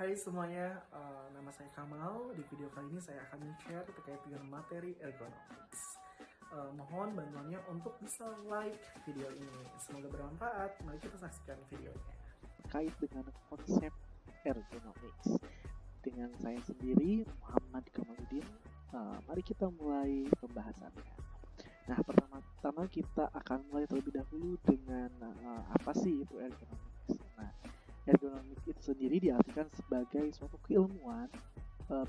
Hai semuanya, nama saya Kamal. Di video kali ini saya akan share terkait dengan materi ergonomics. Mohon bantuannya untuk bisa like video ini. Semoga bermanfaat. Mari kita saksikan videonya. Terkait dengan konsep ergonomics dengan saya sendiri, Muhammad Kamaludin. Mari kita mulai pembahasannya. Nah, pertama-tama kita akan mulai terlebih dahulu dengan apa sih itu ergonomics. Nah, ergonomics itu sendiri diartikan sebagai suatu keilmuan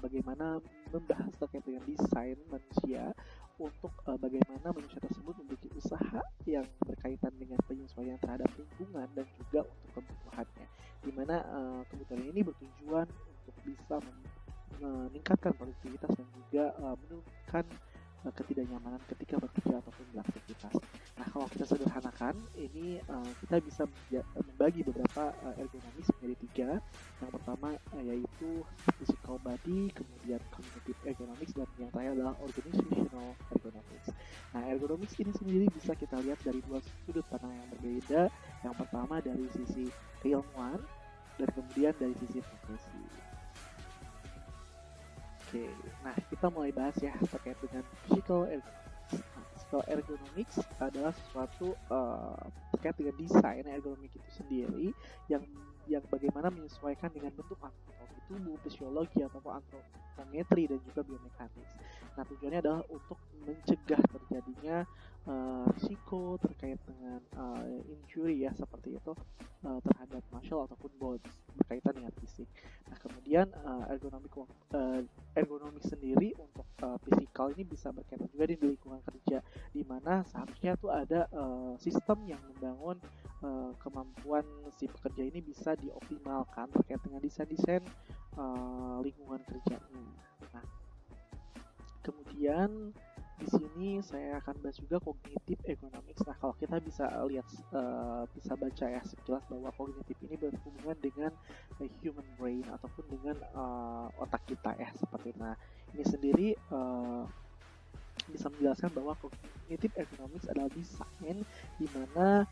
bagaimana membahas terkait dengan desain manusia untuk bagaimana manusia tersebut memiliki usaha yang berkaitan dengan penyesuaian terhadap lingkungan dan juga untuk kebutuhannya, dimana kebutuhan ini bertujuan untuk bisa meningkatkan produktivitas dan juga menurunkan ketidaknyamanan ketika bekerja ataupun beraktivitas. Nah, kalau kita sederhanakan, ini kita bisa membagi beberapa ergonomis menjadi tiga. Yang pertama yaitu physical body, kemudian cognitive ergonomics, dan yang terakhir adalah organizational ergonomics. Nah, ergonomics ini sendiri bisa kita lihat dari dua sudut pandang yang berbeda. Yang pertama dari sisi keilmuan dan kemudian dari sisi profesi. Oke, nah kita mulai bahas ya terkait dengan physical ergonomics. Nah, physical ergonomics adalah sesuatu terkait dengan desain ergonomik itu sendiri yang bagaimana menyesuaikan dengan bentuk anatomi tubuh, fisiologi ataupun antropometri dan juga biomekanik. Nah, tujuannya adalah untuk mencegah terjadinya risiko terkait dengan injury ya seperti itu terhadap muscle ataupun bones berkaitan dengan fisik. Nah, kemudian ergonomik sendiri untuk fisikal ini bisa berkaitan juga di lingkungan kerja, di mana seharusnya tuh ada sistem yang membangun kemampuan si pekerja ini bisa dioptimalkan terkait dengan desain-desain lingkungan kerjanya. Nah, kemudian di sini saya akan bahas juga kognitif ergonomics. Nah, kalau kita bisa lihat, bisa baca ya sekilas bahwa kognitif ini berhubungan dengan human brain ataupun dengan otak kita ya seperti itu. Nah, ini sendiri bisa menjelaskan bahwa cognitive ergonomics adalah desain di mana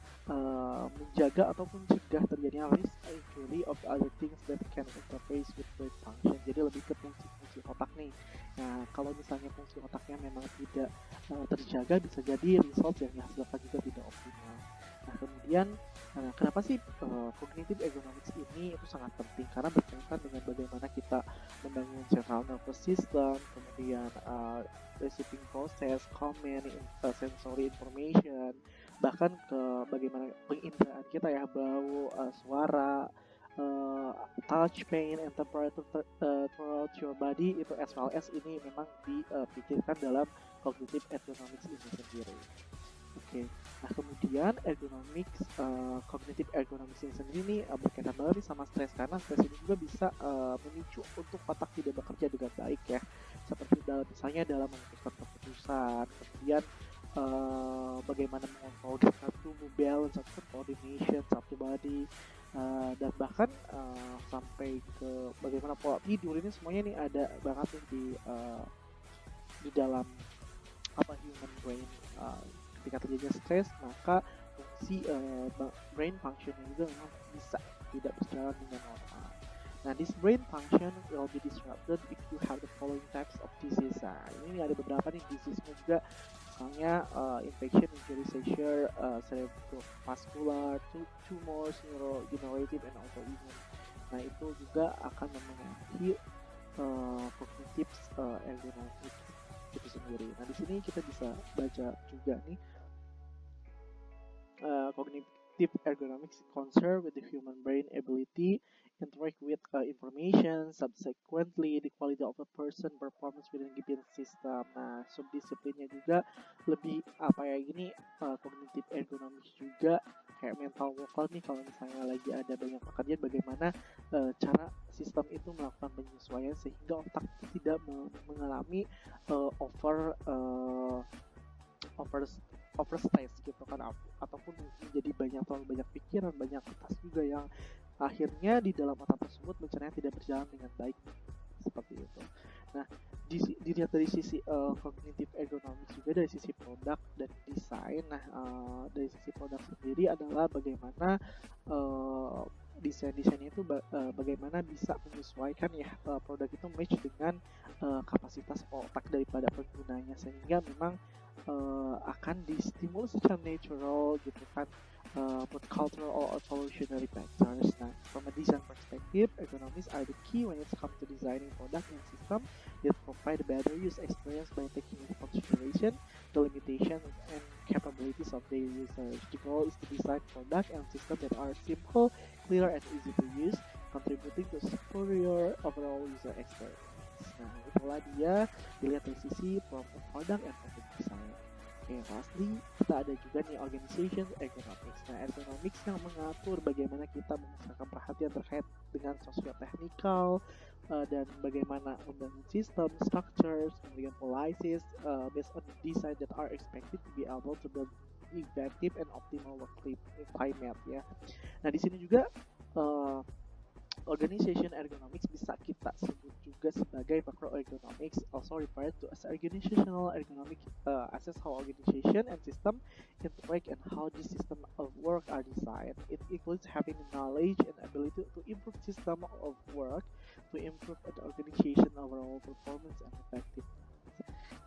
menjaga ataupun mencegah terjadinya risk injury of other things that can interface with brain function. Jadi lebih ke fungsi otak nih. Nah, kalau misalnya fungsi otaknya memang tidak terjaga, bisa jadi result yang dihasilkan juga tidak optimal. Nah, kemudian kenapa sih cognitive ergonomics ini itu sangat penting? Karena berkaitan dengan bagaimana kita membangun central nervous system, kemudian receiving process, command, sensory information, bahkan ke bagaimana penginderaan kita ya, bau, suara, touch, pain, and temperature throughout your body, itu as well as ini memang dipikirkan dalam cognitive ergonomics ini sendiri. Oke, nah kemudian ergonomics, cognitive ergonomics ini sendiri nih berkaitan banget nih sama stres, karena stres ini juga bisa memicu untuk otak tidak bekerja dengan baik ya, seperti misalnya dalam memutuskan keputusan, kemudian bagaimana mengontrol gerakan tubuh, balance ataupun coordination satu body, dan bahkan sampai ke bagaimana pola tidur. Ini semuanya nih ada banget nih di dalam human brain. Ketika terjadinya stres, maka fungsi brain function juga memang bisa tidak berjalan dengan normal. Nah, this brain function will be disrupted if you have the following types of disease. Nah, ini ada beberapa nih disease-nya juga, misalnya infection, injury, seizure, cerebrovascular, tumors, neurodegenerative, and autoimmune. Nah, itu juga akan memengaruhi cognitive ergonomics itu sendiri. Nah, di sini kita bisa baca juga nih, cognitive ergonomics concern with the human brain ability interact with information, subsequently the quality of a person performance within a given system. Nah, subdisiplinnya juga lebih cognitive ergonomics juga kayak mental workload nih, kalau misalnya lagi ada banyak pekerjaan, bagaimana cara sistem itu melakukan penyesuaian sehingga otak tidak mengalami overstress gitu kan, ataupun menjadi terlalu banyak pikiran, banyak kertas juga yang akhirnya di dalam otak tersebut rencananya tidak berjalan dengan baik seperti itu. Nah, dilihat dari sisi cognitive ergonomics juga dari sisi produk dan desain. Nah, dari sisi produk sendiri adalah bagaimana desainnya itu bagaimana bisa menyesuaikan ya produk itu match dengan kapasitas otak daripada penggunanya, sehingga memang akan distimulus secara natural gitu kan, with cultural or evolutionary factors. Nah, from a design perspective, ergonomics are the key when it comes to designing product and system that provide a better user experience by taking into consideration the limitations and capabilities of their users. The goal is to design product and system that are simple, clear, and easy to use, contributing to superior overall user experience. Nah, itulah dia dilihat dari sisi from product and from design. Oke, lastly, kita ada juga nih organization ergonomics. Nah, ergonomics yang mengatur bagaimana kita memusatkan perhatian terkait dengan sosio-teknikal dan bagaimana membangun sistem, structures, kemudian policies based on design that are expected to be able to build effective and optimal work climate ya. Nah, di sini juga organization ergonomics bisa kita sebut juga sebagai macroergonomics, also referred to as organizational ergonomics, assess how organization and system interact and how the system of work are designed. It includes having knowledge and ability to improve system of work, to improve the organization overall performance and effectiveness.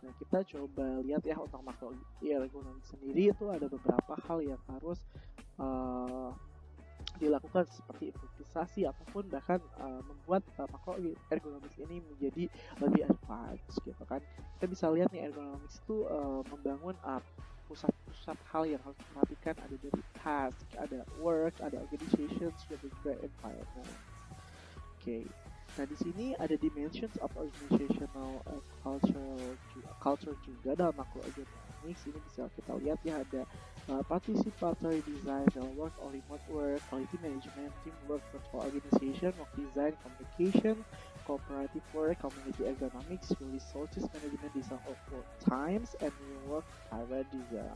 Nah, kita coba lihat ya untuk macroergonomics sendiri itu ada beberapa hal yang harus dilakukan seperti improvisasi ataupun bahkan membuat macroergonomics ini menjadi lebih advance gitu kan. Kita bisa lihat nih ergonomics itu membangun pusat-pusat hal yang harus diperhatikan, ada dari task, ada work, ada organization, dan juga environment. Oke. Nah, di sini ada dimensions of organizational culture juga dalam macroergonomics. Ini bisa kita lihat ya, ada participatory design, work or remote work, quality management, teamwork, virtual organization, work design, communication, cooperative work, community ergonomics, resources management, design of work times, and new work environment design.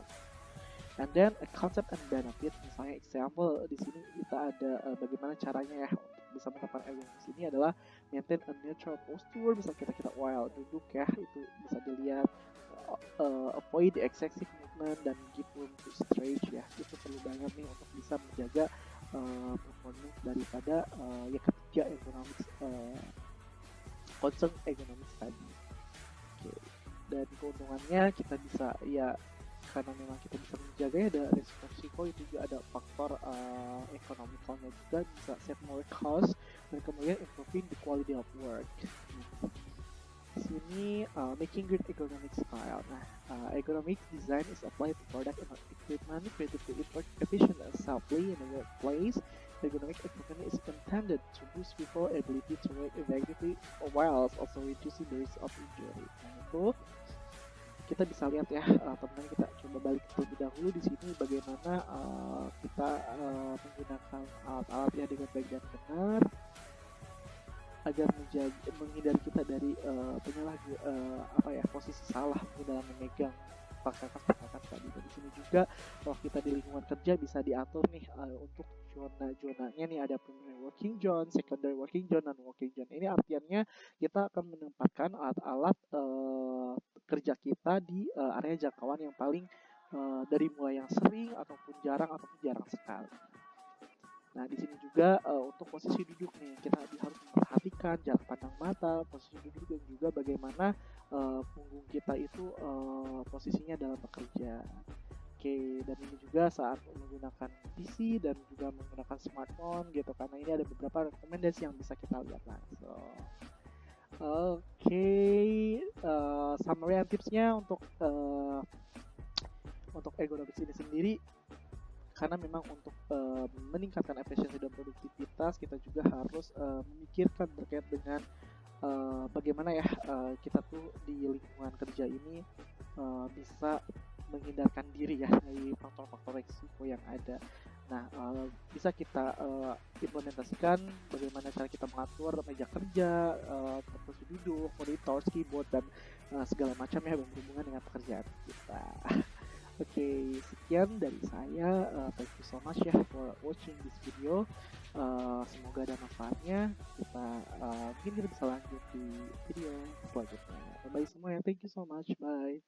And then a concept and benefit, misalnya example di sini kita ada bagaimana caranya ya bisa menerapkan ergonomics ini adalah maintain a neutral posture, misal kita while duduk ya, itu bisa dilihat, avoid the excessive movement dan give room to stretch ya, itu perlu banget nih untuk bisa menjaga performance daripada ya ketiga ergonomics, concern ergonomics tadi. Okay. Dan keuntungannya kita bisa ya, karena memang kita bisa menjaganya, ada resiko itu juga, ada faktor ekonomikalnya juga, bisa save more cost dan kemudian improving the quality of work. Sini making good ergonomic style. Nah, ergonomic design is applied to product and equipment created to work efficient and safely in the workplace. Ergonomic equipment is intended to boost people's ability to work effectively while also reducing the risk of injury. Nah, itu kita bisa lihat ya, teman-teman, kita coba balik terlebih dahulu di sini bagaimana kita menggunakan alat-alat ya dengan baik dan benar agar menghindari kita dari posisi salah dalam memegang perkakas tadi. Dan di sini juga kalau kita di lingkungan kerja bisa diatur nih untuk zona-zonanya nih, ada primary working zone, secondary working zone, dan working zone. Ini artinya kita akan menempatkan alat-alat kerja kita di area jangkauan yang paling dari mulai yang sering ataupun jarang sekali. Nah, di sini juga untuk posisi duduk nih, kita harus memperhatikan jarak pandang mata, posisi duduk, dan juga bagaimana punggung kita itu posisinya dalam bekerja. Oke, dan ini juga saat menggunakan PC dan juga menggunakan smartphone gitu, karena ini ada beberapa rekomendasi yang bisa kita lihat langsung. Oke, summary and tipsnya untuk ergonomics ini sendiri, karena memang untuk meningkatkan efisiensi dan produktivitas, kita juga harus memikirkan terkait dengan bagaimana ya kita tuh di lingkungan kerja ini bisa menghindarkan diri ya dari faktor-faktor risiko yang ada. Nah, bisa kita implementasikan bagaimana cara kita mengatur meja kerja, kursi duduk, monitor, keyboard, dan segala macam ya yang berhubungan dengan pekerjaan kita. Oke, sekian dari saya. Thank you so much ya for watching this video. Semoga ada manfaatnya. Mungkin kita bisa lanjut di video selanjutnya. Bye semua ya. Thank you so much. Bye.